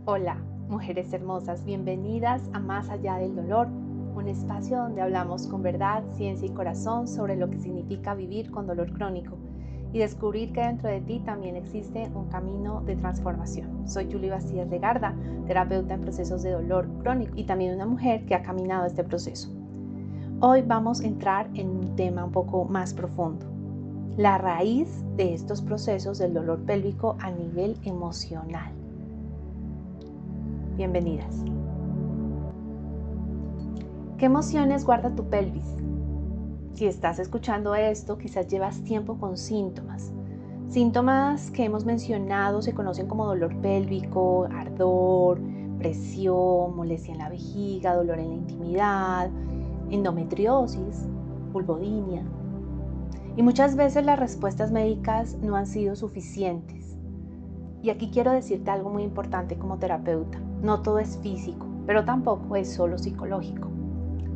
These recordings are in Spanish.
Hola, mujeres hermosas, bienvenidas a Más allá del dolor, un espacio donde hablamos con verdad, ciencia y corazón sobre lo que significa vivir con dolor crónico y descubrir que dentro de ti también existe un camino de transformación. Soy Julie Bastida Legarda, terapeuta en procesos de dolor crónico y también una mujer que ha caminado este proceso. Hoy vamos a entrar en un tema un poco más profundo, la raíz de estos procesos del dolor pélvico a nivel emocional. Bienvenidas. ¿Qué emociones guarda tu pelvis? Si estás escuchando esto, quizás llevas tiempo con síntomas. Síntomas que hemos mencionado se conocen como dolor pélvico, ardor, presión, molestia en la vejiga, dolor en la intimidad, endometriosis, vulvodynia. Y muchas veces las respuestas médicas no han sido suficientes. Y aquí quiero decirte algo muy importante como terapeuta. No todo es físico, pero tampoco es solo psicológico.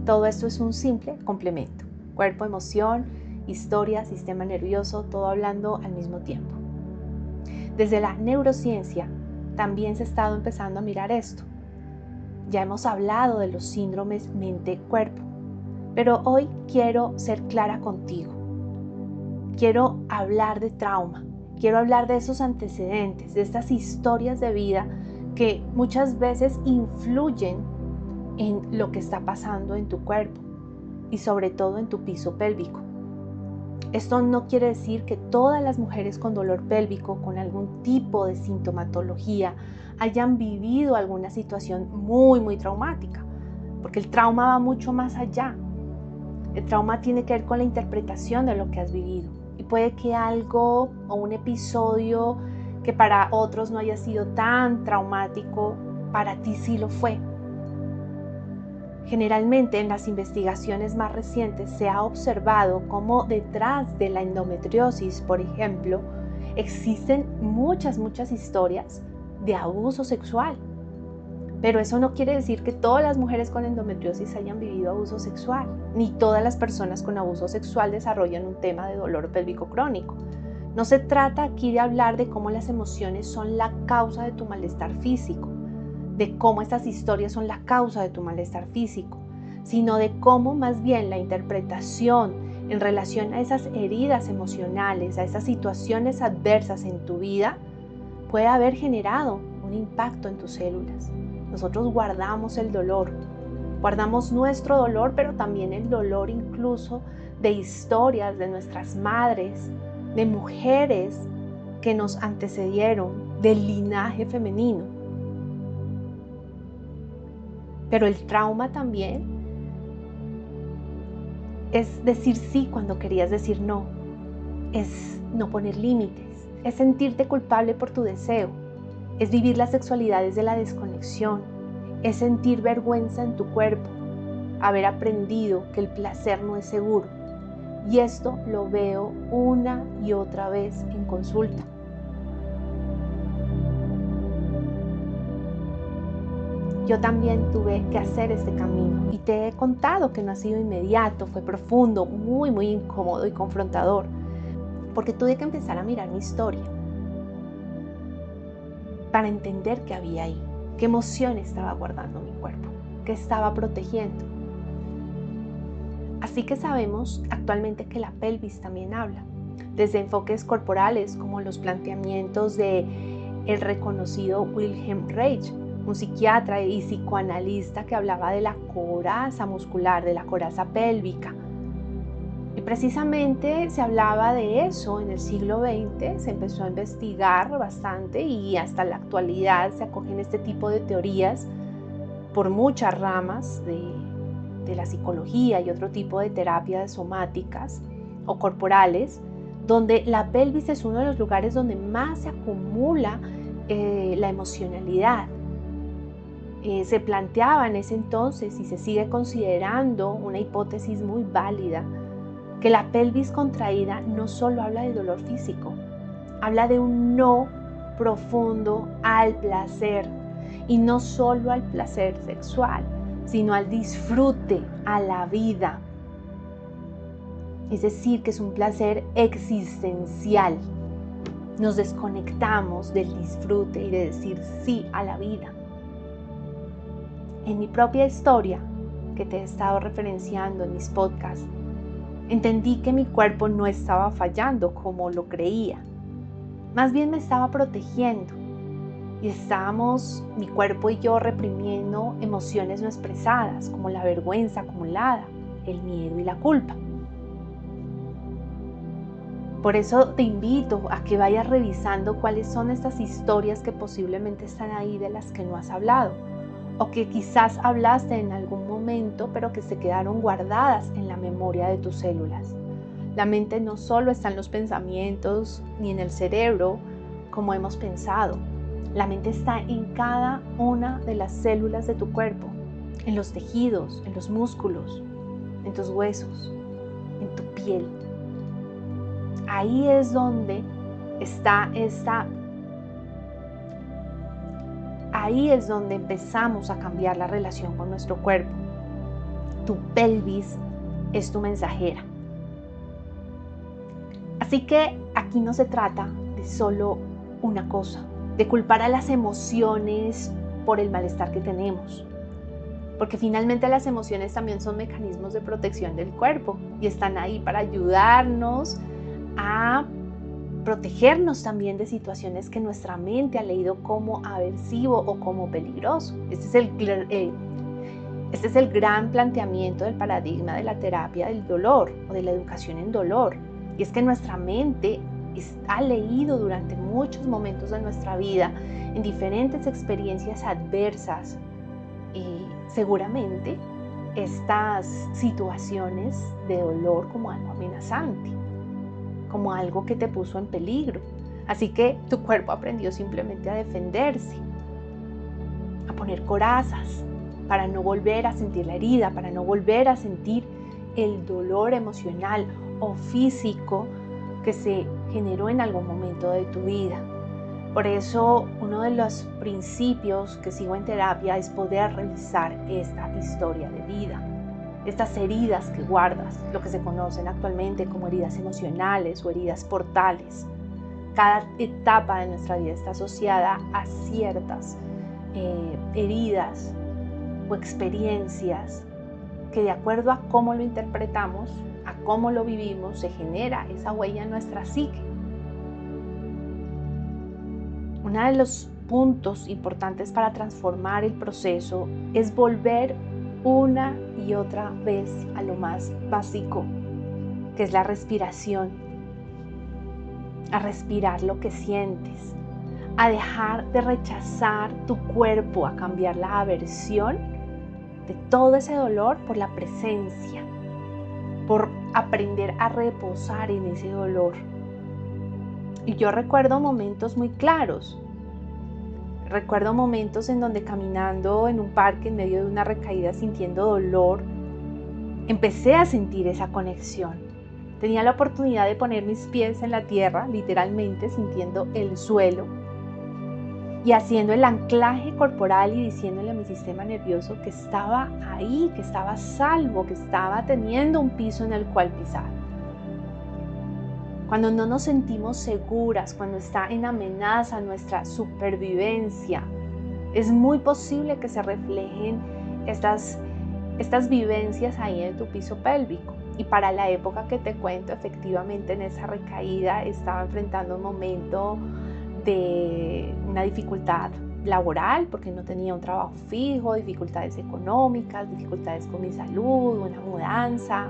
Todo esto es un simple complemento. Cuerpo, emoción, historia, sistema nervioso, todo hablando al mismo tiempo. Desde la neurociencia también se ha estado empezando a mirar esto. Ya hemos hablado de los síndromes mente-cuerpo, pero hoy quiero ser clara contigo. Quiero hablar de trauma. Quiero hablar de esos antecedentes, de estas historias de vida que muchas veces influyen en lo que está pasando en tu cuerpo y sobre todo en tu piso pélvico. Esto no quiere decir que todas las mujeres con dolor pélvico, con algún tipo de sintomatología, hayan vivido alguna situación muy traumática, porque el trauma va mucho más allá. El trauma tiene que ver con la interpretación de lo que has vivido. Y puede que algo o un episodio que para otros no haya sido tan traumático, para ti sí lo fue. Generalmente en las investigaciones más recientes se ha observado cómo detrás de la endometriosis, por ejemplo, existen muchas historias de abuso sexual. Pero eso no quiere decir que todas las mujeres con endometriosis hayan vivido abuso sexual, ni todas las personas con abuso sexual desarrollan un tema de dolor pélvico crónico. No se trata aquí de hablar de cómo las emociones son la causa de tu malestar físico, de cómo estas historias son la causa de tu malestar físico, sino de cómo más bien la interpretación en relación a esas heridas emocionales, a esas situaciones adversas en tu vida, puede haber generado un impacto en tus células. Nosotros guardamos el dolor, guardamos nuestro dolor, pero también el dolor incluso de historias de nuestras madres, de mujeres que nos antecedieron, del linaje femenino. Pero el trauma también es decir sí cuando querías decir no, es no poner límites, es sentirte culpable por tu deseo, es vivir la sexualidad desde la desconexión, es sentir vergüenza en tu cuerpo, haber aprendido que el placer no es seguro. Y esto lo veo una y otra vez en consulta. Yo también tuve que hacer este camino y te he contado que no ha sido inmediato, fue profundo, muy incómodo y confrontador, porque tuve que empezar a mirar mi historia para entender qué había ahí, qué emoción estaba guardando mi cuerpo, qué estaba protegiendo. Así que sabemos actualmente que la pelvis también habla, desde enfoques corporales como los planteamientos de el reconocido Wilhelm Reich, un psiquiatra y psicoanalista que hablaba de la coraza muscular, de la coraza pélvica. Y precisamente se hablaba de eso en el siglo XX, se empezó a investigar bastante y hasta la actualidad se acogen este tipo de teorías por muchas ramas de la psicología y otro tipo de terapias somáticas o corporales, donde la pelvis es uno de los lugares donde más se acumula la emocionalidad. Se planteaba en ese entonces y se sigue considerando una hipótesis muy válida que la pelvis contraída no solo habla del dolor físico, habla de un no profundo al placer y no solo al placer sexual, sino al disfrute, a la vida. Es decir, que es un placer existencial. Nos desconectamos del disfrute y de decir sí a la vida. En mi propia historia, que te he estado referenciando en mis podcasts, entendí que mi cuerpo no estaba fallando como lo creía. Más bien me estaba protegiendo. Y estábamos, mi cuerpo y yo, reprimiendo emociones no expresadas, como la vergüenza acumulada, el miedo y la culpa. Por eso te invito a que vayas revisando cuáles son estas historias que posiblemente están ahí de las que no has hablado, o que quizás hablaste en algún momento, pero que se quedaron guardadas en la memoria de tus células. La mente no solo está en los pensamientos ni en el cerebro, como hemos pensado. La mente está en cada una de las células de tu cuerpo, en los tejidos, en los músculos, en tus huesos, en tu piel. Ahí es donde ahí es donde empezamos a cambiar la relación con nuestro cuerpo. Tu pelvis es tu mensajera. Así que aquí no se trata de solo una cosa, de culpar a las emociones por el malestar que tenemos. Porque finalmente las emociones también son mecanismos de protección del cuerpo y están ahí para ayudarnos a protegernos también de situaciones que nuestra mente ha leído como aversivo o como peligroso. Este es el gran planteamiento del paradigma de la terapia del dolor o de la educación en dolor. Y es que nuestra mente ha leído durante muchos momentos de nuestra vida, en diferentes experiencias adversas, y seguramente estas situaciones de dolor como algo amenazante, como algo que te puso en peligro. Así que tu cuerpo aprendió simplemente a defenderse, a poner corazas para no volver a sentir la herida, para no volver a sentir el dolor emocional o físico que se generó en algún momento de tu vida. Por eso, uno de los principios que sigo en terapia es poder revisar esta historia de vida, estas heridas que guardas, lo que se conocen actualmente como heridas emocionales o heridas portales. Cada etapa de nuestra vida está asociada a ciertas heridas o experiencias que, de acuerdo a cómo lo interpretamos, a cómo lo vivimos, se genera esa huella en nuestra psique. Uno de los puntos importantes para transformar el proceso es volver una y otra vez a lo más básico, que es la respiración, a respirar lo que sientes, a dejar de rechazar tu cuerpo, a cambiar la aversión de todo ese dolor por la presencia, por aprender a reposar en ese dolor. Y yo recuerdo momentos muy claros. Recuerdo momentos en donde, caminando en un parque en medio de una recaída sintiendo dolor, empecé a sentir esa conexión. Tenía la oportunidad de poner mis pies en la tierra, literalmente sintiendo el suelo y haciendo el anclaje corporal y diciéndole a mi sistema nervioso que estaba ahí, que estaba a salvo, que estaba teniendo un piso en el cual pisar. Cuando no nos sentimos seguras, cuando está en amenaza nuestra supervivencia, es muy posible que se reflejen estas vivencias ahí en tu piso pélvico. Y para la época que te cuento, efectivamente en esa recaída estaba enfrentando un momento de una dificultad laboral, porque no tenía un trabajo fijo, dificultades económicas, dificultades con mi salud, una mudanza.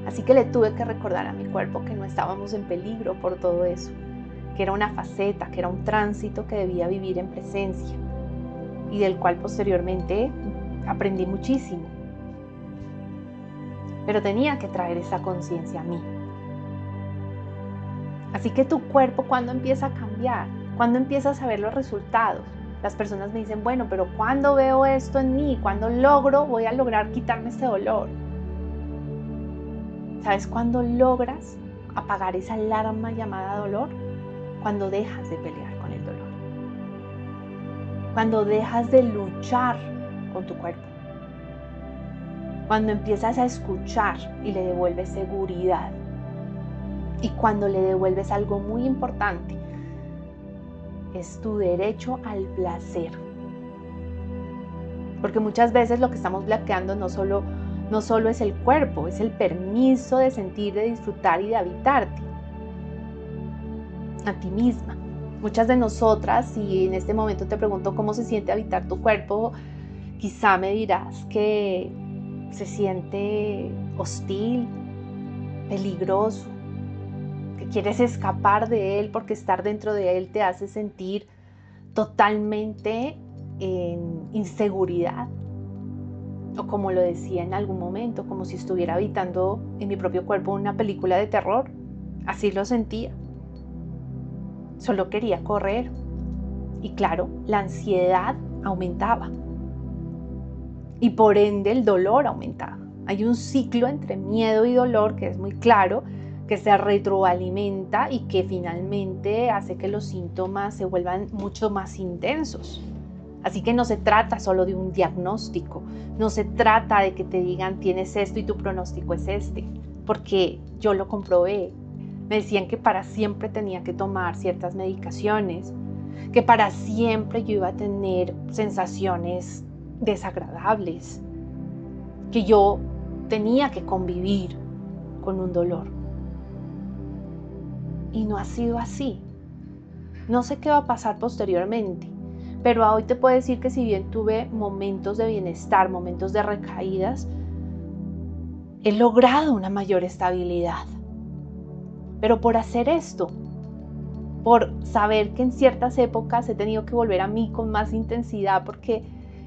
Así que le tuve que recordar a mi cuerpo que no estábamos en peligro por todo eso, que era una faceta, que era un tránsito que debía vivir en presencia y del cual posteriormente aprendí muchísimo. Pero tenía que traer esa conciencia a mí. Así que tu cuerpo, ¿cuándo empieza a cambiar? ¿Cuándo empiezas a ver los resultados? Las personas me dicen, bueno, pero ¿cuándo veo esto en mí? ¿Cuándo voy a lograr quitarme este dolor? ¿Sabes cuándo logras apagar esa alarma llamada dolor? Cuando dejas de pelear con el dolor. Cuando dejas de luchar con tu cuerpo. Cuando empiezas a escuchar y le devuelves seguridad. Y cuando le devuelves algo muy importante, es tu derecho al placer. Porque muchas veces lo que estamos bloqueando no solo es el cuerpo, es el permiso de sentir, de disfrutar y de habitarte a ti misma. Muchas de nosotras, si en este momento te pregunto cómo se siente habitar tu cuerpo, quizá me dirás que se siente hostil, peligroso, que quieres escapar de él porque estar dentro de él te hace sentir totalmente en inseguridad. O como lo decía en algún momento, como si estuviera habitando en mi propio cuerpo una película de terror. Así lo sentía. Solo quería correr. Y claro, la ansiedad aumentaba. Y por ende el dolor aumentaba. Hay un ciclo entre miedo y dolor que es muy claro, que se retroalimenta y que finalmente hace que los síntomas se vuelvan mucho más intensos. Así que no se trata solo de un diagnóstico, no se trata de que te digan tienes esto y tu pronóstico es este, porque yo lo comprobé. Me decían que para siempre tenía que tomar ciertas medicaciones, que para siempre yo iba a tener sensaciones desagradables, que yo tenía que convivir con un dolor. Y no ha sido así. No sé qué va a pasar posteriormente, pero hoy te puedo decir que si bien tuve momentos de bienestar, momentos de recaídas, he logrado una mayor estabilidad. Pero por hacer esto, por saber que en ciertas épocas he tenido que volver a mí con más intensidad, porque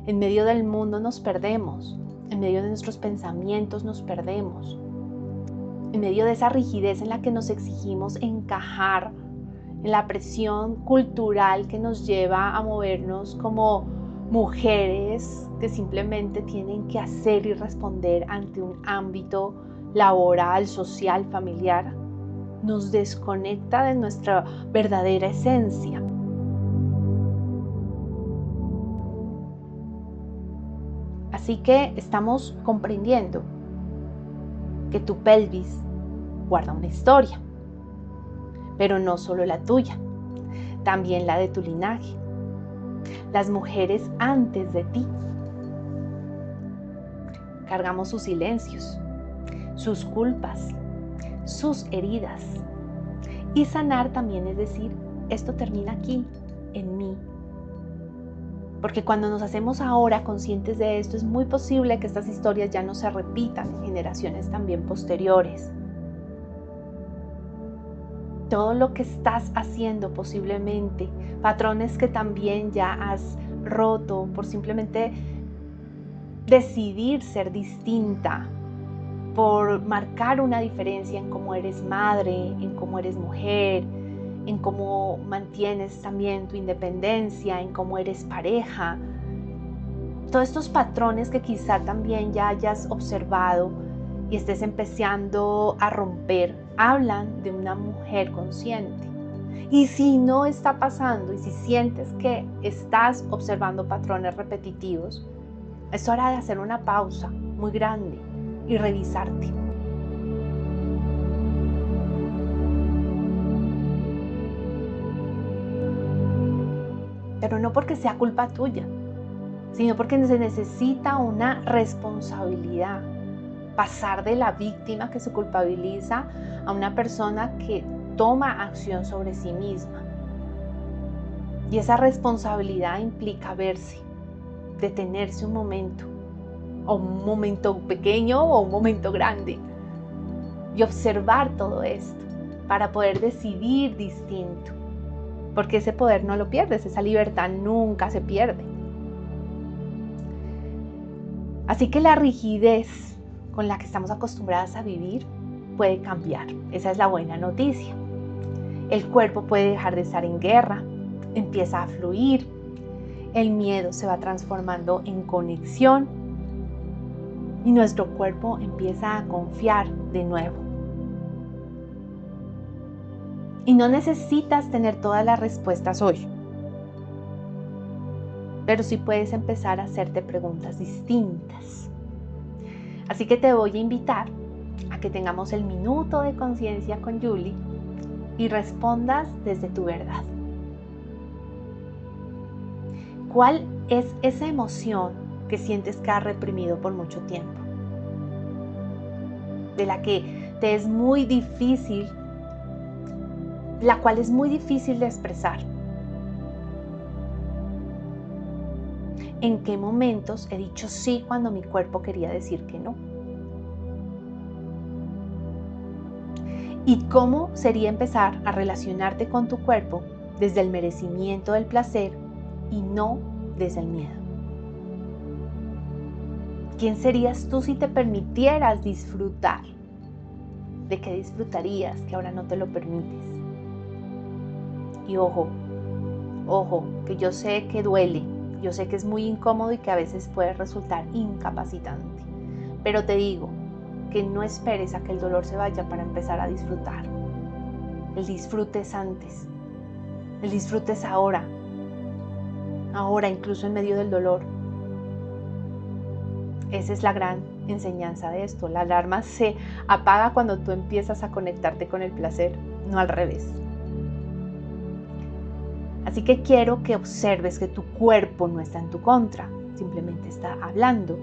en medio del mundo nos perdemos, en medio de nuestros pensamientos nos perdemos, en medio de esa rigidez en la que nos exigimos encajar, en la presión cultural que nos lleva a movernos como mujeres que simplemente tienen que hacer y responder ante un ámbito laboral, social, familiar, nos desconecta de nuestra verdadera esencia. Así que estamos comprendiendo que tu pelvis guarda una historia, pero no solo la tuya, también la de tu linaje, las mujeres antes de ti. Cargamos sus silencios, sus culpas, sus heridas. Y sanar también es decir, esto termina aquí, en mí. Porque cuando nos hacemos ahora conscientes de esto, es muy posible que estas historias ya no se repitan en generaciones también posteriores. Todo lo que estás haciendo posiblemente, patrones que también ya has roto por simplemente decidir ser distinta, por marcar una diferencia en cómo eres madre, en cómo eres mujer, en cómo mantienes también tu independencia, en cómo eres pareja. Todos estos patrones que quizá también ya hayas observado y estés empezando a romper, hablan de una mujer consciente. Y si no está pasando y si sientes que estás observando patrones repetitivos, es hora de hacer una pausa muy grande y revisarte. Pero no porque sea culpa tuya, sino porque se necesita una responsabilidad. Pasar de la víctima que se culpabiliza a una persona que toma acción sobre sí misma. Y esa responsabilidad implica verse, detenerse un momento, o un momento pequeño o un momento grande, y observar todo esto para poder decidir distinto. Porque ese poder no lo pierdes, esa libertad nunca se pierde. Así que la rigidez con la que estamos acostumbradas a vivir puede cambiar. Esa es la buena noticia. El cuerpo puede dejar de estar en guerra, empieza a fluir, el miedo se va transformando en conexión y nuestro cuerpo empieza a confiar de nuevo. Y no necesitas tener todas las respuestas hoy, pero sí puedes empezar a hacerte preguntas distintas. Así que te voy a invitar a que tengamos el minuto de conciencia con Julie y respondas desde tu verdad. ¿Cuál es esa emoción que sientes que has reprimido por mucho tiempo, de la que te es muy difícil, la cual es muy difícil de expresar. ¿En qué momentos he dicho sí cuando mi cuerpo quería decir que no? ¿Y cómo sería empezar a relacionarte con tu cuerpo desde el merecimiento del placer y no desde el miedo? ¿Quién serías tú si te permitieras disfrutar? ¿De qué disfrutarías que ahora no te lo permites? Y ojo, que yo sé que duele, yo sé que es muy incómodo y que a veces puede resultar incapacitante, pero te digo que no esperes a que el dolor se vaya para empezar a disfrutar. El disfrute es antes, el disfrute es ahora, incluso en medio del dolor. Esa es la gran enseñanza de esto. La alarma se apaga cuando tú empiezas a conectarte con el placer, no al revés. Así que quiero que observes que tu cuerpo no está en tu contra, simplemente está hablando.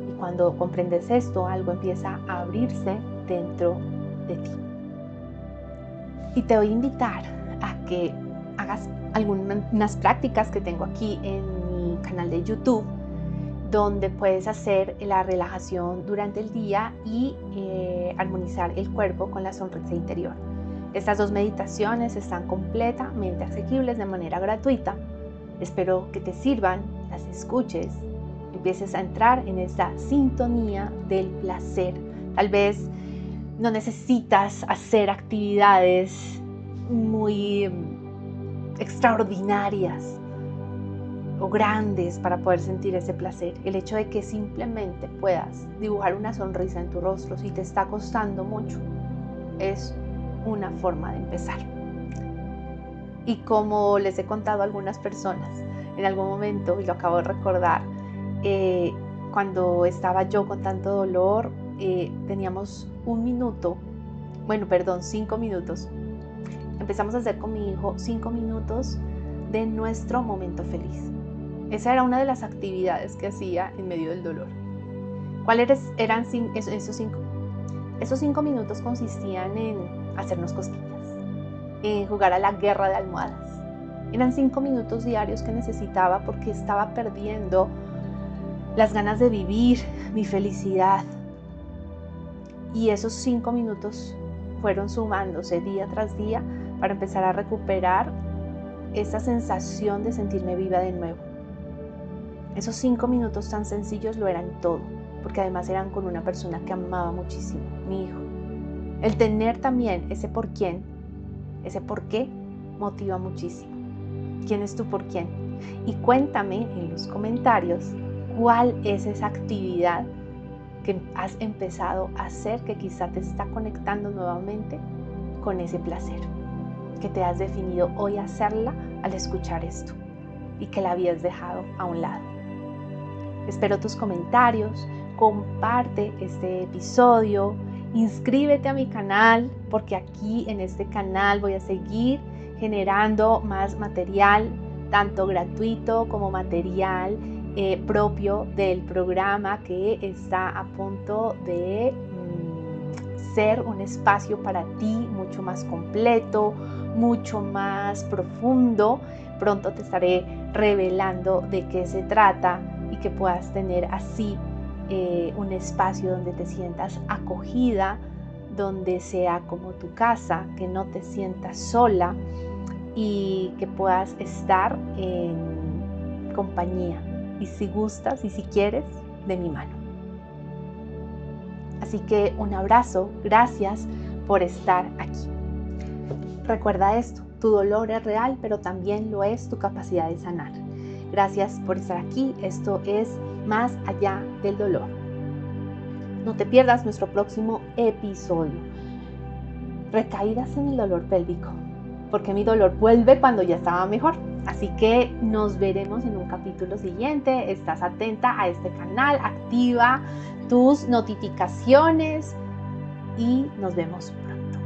Y cuando comprendes esto, algo empieza a abrirse dentro de ti. Y te voy a invitar a que hagas algunas prácticas que tengo aquí en mi canal de YouTube, donde puedes hacer la relajación durante el día y armonizar el cuerpo con la sonrisa interior. Estas 2 meditaciones están completamente asequibles de manera gratuita. Espero que te sirvan, las escuches, empieces a entrar en esta sintonía del placer. Tal vez no necesitas hacer actividades muy extraordinarias o grandes para poder sentir ese placer. El hecho de que simplemente puedas dibujar una sonrisa en tu rostro si te está costando mucho es una forma de empezar. Y como les he contado a algunas personas, en algún momento, y lo acabo de recordar, cuando estaba yo con tanto dolor, teníamos 5 minutos. Empezamos a hacer con mi hijo 5 minutos de nuestro momento feliz. Esa era una de las actividades que hacía en medio del dolor. ¿Cuáles eran esos 5? Esos 5 minutos consistían en hacernos cosquillas, en jugar a la guerra de almohadas. Eran 5 minutos diarios que necesitaba porque estaba perdiendo las ganas de vivir, mi felicidad. Y esos 5 minutos fueron sumándose día tras día para empezar a recuperar esa sensación de sentirme viva de nuevo. Esos 5 minutos tan sencillos lo eran todo, porque además eran con una persona que amaba muchísimo, mi hijo. El tener también ese por qué, motiva muchísimo. ¿Quién es tu por quién? Y cuéntame en los comentarios cuál es esa actividad que has empezado a hacer que quizá te está conectando nuevamente con ese placer, que te has definido hoy hacerla al escuchar esto y que la habías dejado a un lado. Espero tus comentarios, comparte este episodio, inscríbete a mi canal porque aquí en este canal voy a seguir generando más material, tanto gratuito como material propio del programa que está a punto de ser un espacio para ti mucho más completo, mucho más profundo. Pronto te estaré revelando de qué se trata y que puedas tener así un espacio donde te sientas acogida, donde sea como tu casa, que no te sientas sola y que puedas estar en compañía y si gustas y si quieres, de mi mano. Así que un abrazo, gracias por estar aquí. Recuerda esto, tu dolor es real, pero también lo es tu capacidad de sanar. Gracias por estar aquí, esto es Más Allá del Dolor. No te pierdas nuestro próximo episodio. Recaídas en el dolor pélvico, porque mi dolor vuelve cuando ya estaba mejor. Así que nos veremos en un capítulo siguiente. Estás atenta a este canal, activa tus notificaciones y nos vemos pronto.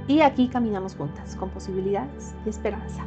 Y aquí caminamos juntas con posibilidades y esperanza.